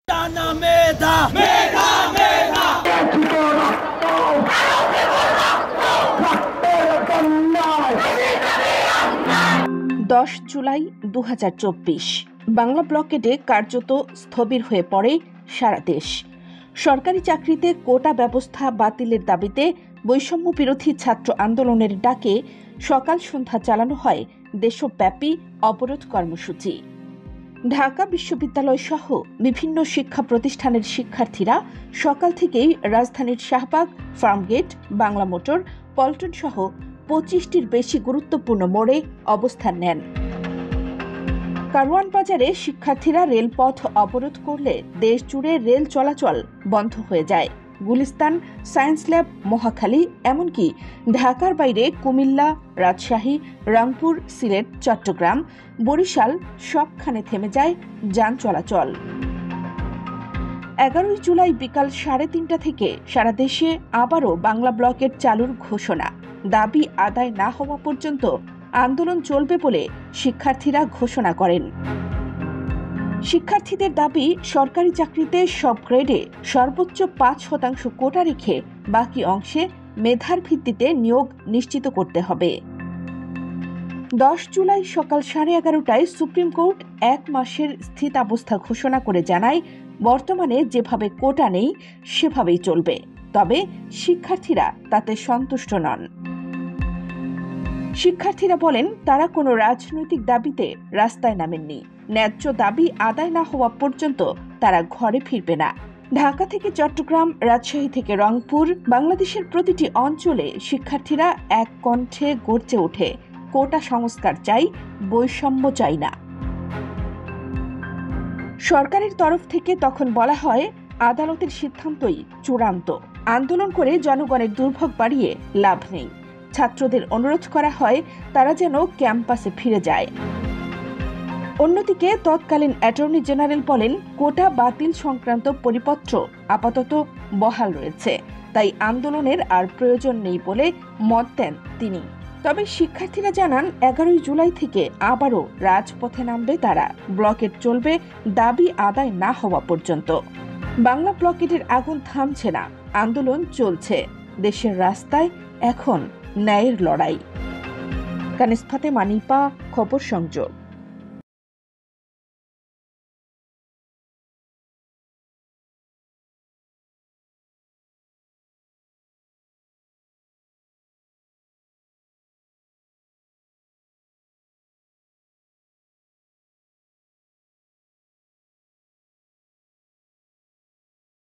টানা মেধা মেধা মেধা 10 জুলাই 2024 বাংলা ব্লকেটে কার্যত স্থবির হয়ে পড়ে সারা দেশ। সরকারি চাকরিতে কোটা ব্যবস্থা বাতিলের দাবিতে বৈষম্য বিরোধী ছাত্র আন্দোলনের ডাকে সকাল সন্ধ্যা চালানো হয় দেশব্যাপী অবরোধ কর্মসূচি। ঢাকা বিশ্ববিদ্যালয় সহ বিভিন্ন শিক্ষা প্রতিষ্ঠানের শিক্ষার্থীরা সকাল থেকেই রাজধানীর শাহবাগ, ফার্মগেট, বাংলা মোটর, পল্টন সহ 25টির বেশি গুরুত্বপূর্ণ মোড়ে অবস্থান নেন। কারওয়ান বাজারে শিক্ষার্থীরা রেলপথ অবরোধ করলে দেশ জুড়ে রেল চলাচল বন্ধ হয়ে যায়। গুলিস্তান, সায়েন্স ল্যাব, মহাখালী, এমনকি ঢাকার বাইরে কুমিল্লা, রাজশাহী, রংপুর, সিলেট, চট্টগ্রাম, বরিশাল সবখানে থেমে যায় যান চলাচল। 11 জুলাই বিকাল 3:30 থেকে সারা দেশে আবারও বাংলা ব্লকেট চালুর ঘোষণা। দাবি আদায় না হওয়া পর্যন্ত আন্দোলন চলবে বলে শিক্ষার্থীরা ঘোষণা করেন। শিক্ষার্থীদের দাবি, সরকারি চাকরিতে সব গ্রেডে সর্বোচ্চ 5% কোটা রেখে বাকি অংশে মেধার ভিত্তিতে নিয়োগ নিশ্চিত করতে হবে। 10 জুলাই সকাল 11:30টায় সুপ্রিম কোর্ট 1 মাসের স্থিতাবস্থা ঘোষণা করে জানায়, বর্তমানে যেভাবে কোটা নেই সেভাবেই চলবে। তবে শিক্ষার্থীরা তাতে সন্তুষ্ট নন। শিক্ষার্থীরা বলেন, তারা কোনো রাজনৈতিক দাবিতে রাস্তায় নামেননি। ন্যায্য দাবি আদায় না হওয়া পর্যন্ত তারা ঘরে ফিরবে না। ঢাকা থেকে চট্টগ্রাম, রাজশাহী থেকে রংপুর, বাংলাদেশের প্রতিটি অঞ্চলে শিক্ষার্থীরা এক কণ্ঠে গর্জে ওঠে, কোটা সংস্কার চাই, বৈষম্য চাই না। সরকারের তরফ থেকে তখন বলা হয়, আদালতের সিদ্ধান্তই চূড়ান্ত। আন্দোলন করে জনগণের দুর্ভোগ বাড়িয়ে লাভ নেই। ছাত্রদের অনুরোধ করা হয় তারা যেন ক্যাম্পাসে ফিরে যায়। অন্যদিকে তৎকালীন অ্যাটর্নি জেনারেল বলেন, কোটা বাতিল সংক্রান্ত পরিপত্র আপাতত বহাল রয়েছে, তাই আন্দোলনের আর প্রয়োজন নেই বলে মত দেন তিনি। তবে শিক্ষার্থীরা জানান, 11 জুলাই থেকে আবারও রাজপথে নামবে তারা। ব্লকেট চলবে দাবি আদায় না হওয়া পর্যন্ত। বাংলা ব্লকেটের আগুন থামছে না, আন্দোলন চলছে। দেশের রাস্তায় এখন ন্যায়ের লড়াই। কানিস ফাতেমা, নিপা, খবর সংযোগ।